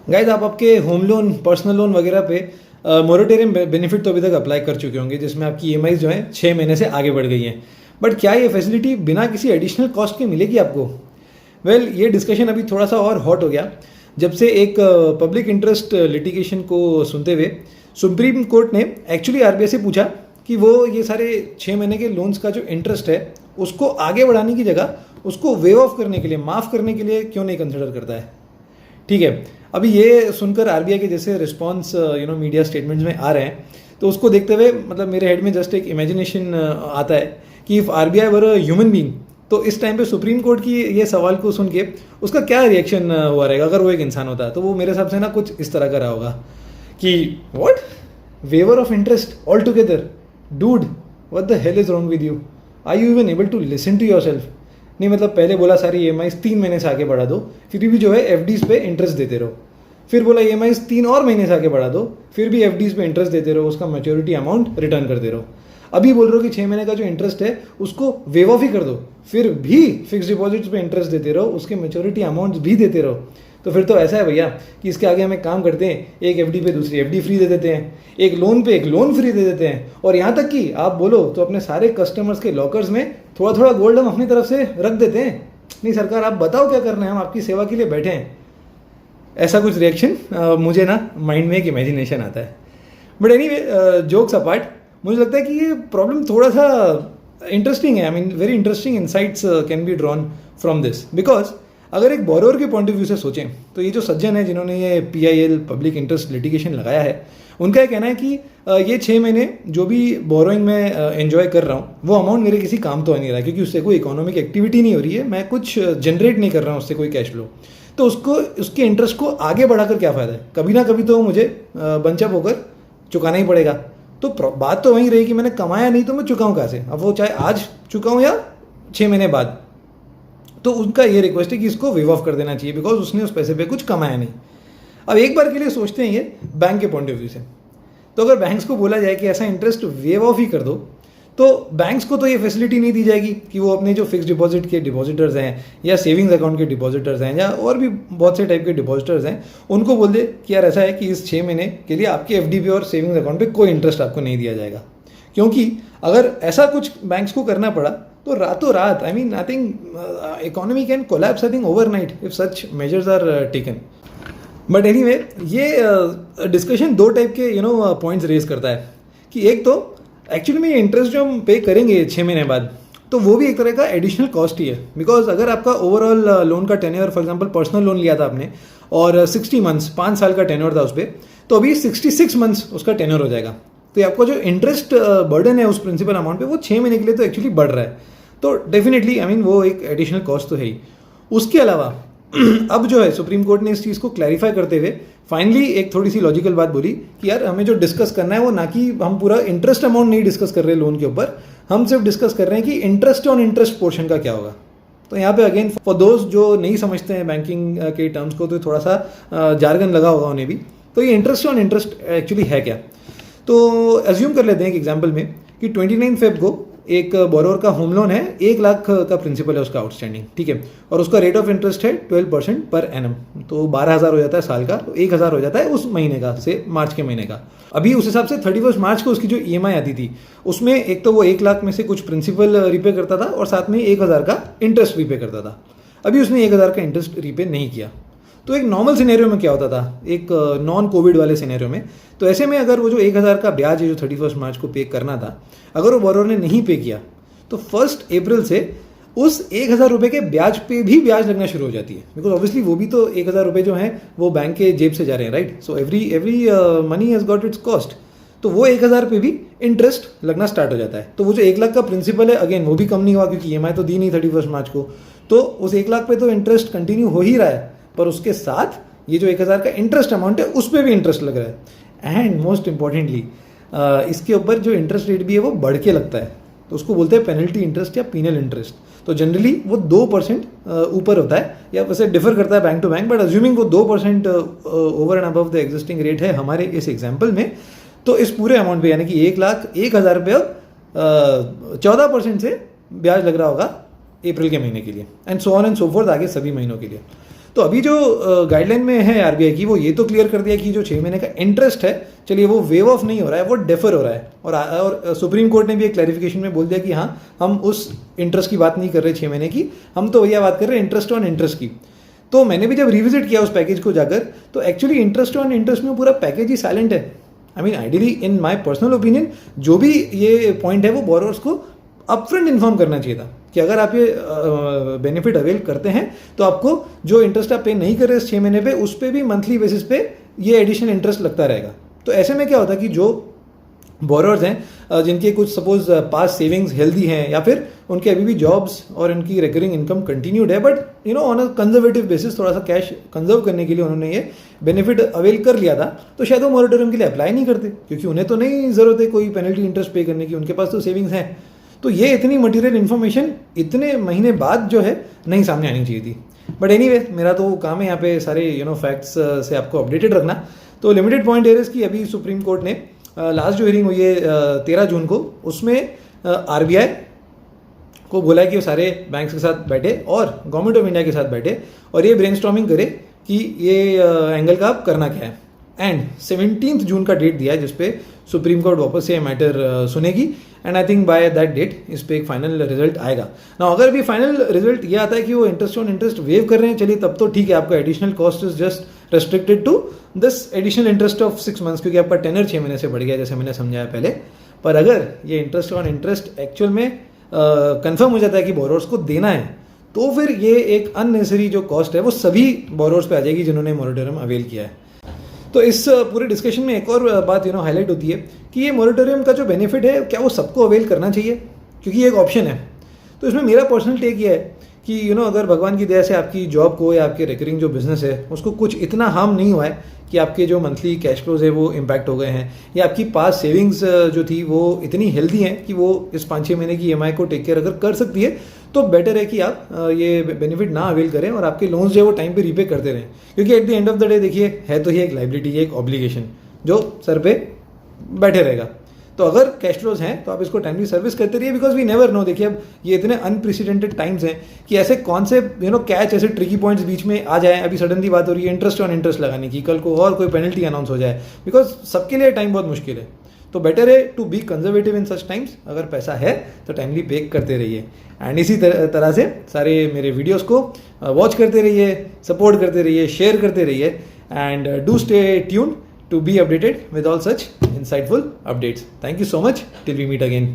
Guys, आप आपके home loan, personal loan वगैरह पे मोरेटोरियम बेनिफिट तो अभी तक अप्लाई कर चुके होंगे, जिसमें आपकी ईएमआई जो है 6 महीने से आगे बढ़ गई हैं। बट क्या ये फैसिलिटी बिना किसी एडिशनल कॉस्ट के मिलेगी आपको? वेल, ये डिस्कशन अभी थोड़ा सा और हॉट हो गया जब से एक पब्लिक इंटरेस्ट लिटिगेशन को सुनते हुए सुप्रीम कोर्ट ने एक्चुअली आरबीआई से पूछा कि वो ये सारे 6 महीने के लोन्स का जो इंटरेस्ट है उसको आगे बढ़ाने की जगह उसको वेव ऑफ करने के लिए, माफ़ करने के लिए क्यों नहीं कंसिडर करता है। ठीक है, अभी ये सुनकर आरबीआई के जैसे रिस्पॉन्स मीडिया स्टेटमेंट्स में आ रहे हैं, तो उसको देखते हुए मतलब मेरे हेड में जस्ट एक इमेजिनेशन आता है कि if RBI were a human being, तो इस टाइम पे सुप्रीम कोर्ट की ये सवाल को सुन के उसका क्या रिएक्शन हुआ रहेगा अगर वो एक इंसान होता है। तो वो मेरे हिसाब से ना कुछ इस तरह का रहा होगा कि what, waiver of interest all together, dude, what the hell is wrong with you, are you even able to listen to yourself. नहीं मतलब पहले बोला सारी EMI 3 महीने से आगे बढ़ा दो, फिर भी जो है FDs पे इंटरेस्ट देते रहो। फिर बोला EMI 3 और महीने से आगे बढ़ा दो, फिर भी FDs पे इंटरेस्ट देते रहो, उसका मैच्योरिटी अमाउंट रिटर्न करते रहो। अभी बोल रहे हो कि 6 महीने का जो इंटरेस्ट है उसको वेव ऑफ ही कर दो, फिर भी फिक्स डिपॉजिट्स पे इंटरेस्ट देते रहो, उसके मैच्योरिटी अमाउंट्स भी देते रहो। तो फिर तो ऐसा है भैया कि इसके आगे हम एक काम करते हैं, एक FD पे दूसरी FD फ्री दे देते हैं, एक लोन पे एक लोन फ्री दे देते हैं, और यहाँ तक कि आप बोलो तो अपने सारे कस्टमर्स के लॉकर्स में थोड़ा थोड़ा गोल्ड हम अपनी तरफ से रख देते हैं। नहीं सरकार, आप बताओ क्या करना है, हम आपकी सेवा के लिए बैठे हैं। ऐसा कुछ रिएक्शन मुझे ना माइंड में एक इमेजिनेशन आता है। बट एनीवे, जोक्स अपार्ट, मुझे लगता है कि ये प्रॉब्लम थोड़ा सा इंटरेस्टिंग है। I mean very interesting insights can be drawn from this, because अगर एक बोरोअर के पॉइंट ऑफ व्यू से सोचें तो ये जो सज्जन है जिन्होंने ये PIL पब्लिक इंटरेस्ट लिटिगेशन लगाया है, उनका ये कहना है कि ये 6 महीने जो भी बोरोइंग में एंजॉय कर रहा हूँ वो अमाउंट मेरे किसी काम तो आ नहीं रहा है, क्योंकि उससे कोई इकोनॉमिक एक्टिविटी नहीं हो रही है, मैं कुछ जनरेट नहीं कर रहा हूँ उससे कोई कैश फ्लो। तो उसको उसके इंटरेस्ट को आगे बढ़ाकर क्या फ़ायदा है, कभी ना कभी तो मुझे बंचअप होकर चुकाना ही पड़ेगा। तो बात तो वहीं रही कि मैंने कमाया नहीं तो मैं चुकाऊँ कहाँ से, अब वो चाहे आज चुकाऊँ या 6 महीने बाद। तो उनका ये रिक्वेस्ट है कि इसको वेव ऑफ कर देना चाहिए, बिकॉज उसने उस पैसे पे कुछ कमाया नहीं। अब एक बार के लिए सोचते हैं ये बैंक के पॉइंट ऑफ व्यू से, तो अगर बैंक्स को बोला जाए कि ऐसा इंटरेस्ट वेव ऑफ ही कर दो, तो बैंक्स को तो ये फैसिलिटी नहीं दी जाएगी कि वो अपने जो फिक्स डिपॉजिट के डिपॉजिटर्स हैं या सेविंग्स अकाउंट के डिपॉजिटर्स हैं या और भी बहुत से टाइप के डिपॉजिटर्स हैं, उनको बोल दे कि यार ऐसा है कि इस 6 महीने के लिए आपके FD पे और सेविंग्स अकाउंट पे कोई इंटरेस्ट आपको नहीं दिया जाएगा। क्योंकि अगर ऐसा कुछ बैंक्स को करना पड़ा तो रातों रात, I mean I think economy can collapse I think overnight if such measures are taken. But anyway, ये डिस्कशन दो टाइप के पॉइंट्स रेज करता है कि एक तो एक्चुअली में ये इंटरेस्ट जो हम पे करेंगे 6 महीने बाद, तो वो भी एक तरह का एडिशनल कॉस्ट ही है। बिकॉज अगर आपका ओवरऑल लोन का tenure, for example personal loan लिया था आपने और 60 मंथ्स, 5 साल का टेन्योर था उस पर, तो अभी 66 मंथ्स उसका टेन्योर हो जाएगा। तो आपका जो इंटरेस्ट बर्डन है उस प्रिंसिपल अमाउंट पे वो 6 महीने के लिए तो एक्चुअली बढ़ रहा है। तो डेफिनेटली आई मीन वो एक एडिशनल कॉस्ट तो है ही। उसके अलावा अब जो है सुप्रीम कोर्ट ने इस चीज़ को क्लैरिफाई करते हुए फाइनली एक थोड़ी सी लॉजिकल बात बोली कि यार हमें जो डिस्कस करना है वो ना कि हम पूरा इंटरेस्ट अमाउंट नहीं डिस्कस कर रहे लोन के ऊपर, हम सिर्फ डिस्कस कर रहे हैं कि इंटरेस्ट ऑन इंटरेस्ट पोर्शन का क्या होगा। तो यहाँ पे अगेन फॉर दोज जो नहीं समझते हैं बैंकिंग के टर्म्स को, तो थोड़ा सा जार्गन लगा होगा उन्हें भी। तो ये इंटरेस्ट ऑन इंटरेस्ट एक्चुअली है क्या? तो एज्यूम कर लेते हैं एक एग्जाम्पल में कि 29 फेब को एक बोरोअर का होम लोन है, 1 लाख का प्रिंसिपल है उसका आउटस्टैंडिंग, ठीक है, और उसका रेट ऑफ इंटरेस्ट है 12% पर एनम, तो 12,000 हो जाता है साल का, तो 1,000 हो जाता है उस महीने का, से मार्च के महीने का। अभी उस हिसाब से 31 मार्च को उसकी जो EMI आती थी उसमें एक तो वो 1 लाख में से कुछ प्रिंसिपल रिपे करता था और साथ में 1,000 का इंटरेस्ट रिपे करता था। अभी उसने 1,000 का इंटरेस्ट रिपे नहीं किया। तो एक नॉर्मल सिनेरियो में क्या होता था, एक नॉन कोविड वाले सिनेरियो में, तो ऐसे में अगर वो जो 1,000 का ब्याज है जो 31 मार्च को पे करना था, अगर वो बोरोअर ने नहीं पे किया तो 1 अप्रैल से उस 1,000 रुपये के ब्याज पे भी ब्याज लगना शुरू हो जाती है। बिकॉज ऑब्वियसली वो भी तो 1,000 रुपये जो हैं वो बैंक के जेब से जा रहे हैं, right. So every money has got its cost. तो वो 1,000 पे भी इंटरेस्ट लगना स्टार्ट हो जाता है। तो वो जो 1 लाख का प्रिंसिपल है अगेन वो भी कम नहीं हुआ, क्योंकि EMI तो दी नहीं 31 मार्च को, तो उस 1 लाख पे तो इंटरेस्ट कंटिन्यू हो ही रहा है, पर उसके साथ ये जो 1,000 का इंटरेस्ट अमाउंट है उस पर भी इंटरेस्ट लग रहा है। एंड मोस्ट इंपॉर्टेंटली इसके ऊपर जो इंटरेस्ट रेट भी है वो बढ़ के लगता है, तो उसको बोलते हैं पेनल्टी इंटरेस्ट या पीनल इंटरेस्ट। तो जनरली वो 2% ऊपर होता है, या वैसे डिफर करता है bank to bank, but assuming वो 2% over and above the existing rate है हमारे इस एग्जाम्पल में, तो इस पूरे अमाउंट पे यानी कि 1,01,000 रुपये अब 14% से ब्याज लग रहा होगा अप्रैल के महीने के लिए, and so on and so fourth आगे सभी महीनों के लिए। तो अभी जो गाइडलाइन में है आरबीआई की, वो ये तो क्लियर कर दिया कि जो 6 महीने का इंटरेस्ट है, चलिए वो वेव ऑफ नहीं हो रहा है, वो डेफर हो रहा है। और सुप्रीम कोर्ट ने भी एक क्लैरिफिकेशन में बोल दिया कि हाँ, हम उस इंटरेस्ट की बात नहीं कर रहे 6 महीने की, हम तो भैया बात कर रहे हैं इंटरेस्ट ऑन इंटरेस्ट की। तो मैंने भी जब रिविजिट किया उस पैकेज को जाकर, तो एक्चुअली इंटरेस्ट ऑन इंटरेस्ट में पूरा पैकेज ही साइलेंट है। I mean ideally in my personal opinion जो भी ये पॉइंट है वो बोरोवर्स को अपफ्रंट इन्फॉर्म करना चाहिए था कि अगर आप ये बेनिफिट अवेल करते हैं तो आपको जो इंटरेस्ट आप पे नहीं कर रहे इस 6 महीने पे, उस पर भी मंथली बेसिस पे ये एडिशनल इंटरेस्ट लगता रहेगा। तो ऐसे में क्या होता है कि जो बोरोवर्स हैं जिनके कुछ सपोज पास सेविंग्स हेल्दी हैं, या फिर उनके अभी भी जॉब्स और उनकी रिकरिंग इनकम कंटिन्यूड है, but you know on a conservative basis थोड़ा सा कैश कंजर्व करने के लिए उन्होंने ये बेनिफिट अवेल कर लिया था, तो शायद वो मोरेटोरियम के लिए अप्लाई नहीं करते, क्योंकि उन्हें तो नहीं ज़रूरत है कोई पेनल्टी इंटरेस्ट पे करने की, उनके पास तो सेविंग्स हैं। तो ये इतनी मटीरियल इन्फॉर्मेशन इतने महीने बाद जो है नहीं सामने आनी चाहिए थी। बट एनीवे, मेरा तो काम है यहाँ पे सारे फैक्ट्स से आपको अपडेटेड रखना। तो लिमिटेड पॉइंट है कि अभी सुप्रीम कोर्ट ने लास्ट जो हियरिंग हुई है 13 जून को, उसमें आरबीआई को बोला है कि वो सारे बैंक्स के साथ बैठे और गवर्नमेंट ऑफ इंडिया के साथ बैठे और ये ब्रेनस्टॉर्मिंग करे कि ये एंगल का अब करना क्या है। एंड 17 जून का डेट दिया है जिसपे सुप्रीम कोर्ट वापस से मैटर सुनेगी, and I think by that date इस पे एक फाइनल रिजल्ट आएगा ना। अगर भी फाइनल रिजल्ट ये आता है कि वो इंटरेस्ट ऑन इंटरेस्ट वेव कर रहे हैं, चलिए तब तो ठीक है, आपका additional cost is just restricted to this additional interest of 6 months, क्योंकि आपका टेनर 6 महीने से बढ़ गया जैसे मैंने समझाया पहले। पर अगर ये इंटरेस्ट ऑन इंटरेस्ट एक्चुअल में कंफर्म हो जाता है कि बोरोवर्स को देना है, तो फिर ये एक अननेसेसरी जो कॉस्ट है वो सभी बोरोवर्स पे आ जाएगी जिन्होंने मोरेटोरियम अवेल किया है। तो इस पूरे डिस्कशन में एक और बात हाईलाइट होती है कि ये मोरेटोरियम का जो बेनिफिट है, क्या वो सबको अवेल करना चाहिए, क्योंकि ये एक ऑप्शन है। तो इसमें मेरा पर्सनल टेक ये है कि अगर भगवान की दया से आपकी जॉब को या आपके रिकरिंग जो बिजनेस है उसको कुछ इतना हार्म नहीं हुआ है कि आपके जो मंथली कैश फ्लोज है वो इम्पैक्ट हो गए हैं, या आपकी पास सेविंग्स जो थी वो इतनी हेल्दी हैं कि वो इस 5-6 महीने की EMI को टेक केयर अगर कर सकती है, तो बेटर है कि आप ये बेनिफिट ना अवेल करें और आपके लोन्स जो है वो टाइम पे रीपे करते रहें। क्योंकि at the end of the day देखिए, है तो ये एक लाइबिलिटी, ये एक ऑब्लिगेशन जो सर पे बैठे रहेगा। तो अगर कैश फ्लोज हैं तो आप इसको टाइमली सर्विस करते रहिए, बिकॉज वी नेवर नो। देखिए, अब ये इतने अनप्रेसिडेंटेड टाइम्स हैं कि ऐसे कौन से कैच, ऐसे ट्रिकी पॉइंट्स बीच में आ जाए। अभी सडनली बात हो रही है इंटरेस्ट ऑन इंटरेस्ट लगाने की, कल को और कोई पेनल्टी अनाउंस हो जाए, बिकॉज सबके लिए टाइम बहुत मुश्किल है। तो बेटर है to be conservative in such times. अगर पैसा है तो टाइमली पे करते रहिए, एंड इसी तरह से सारे मेरे वीडियोस को वॉच करते रहिए, सपोर्ट करते रहिए, शेयर करते रहिए, and do stay tuned to be updated with all such insightful updates. Thank you so much. Till we meet again.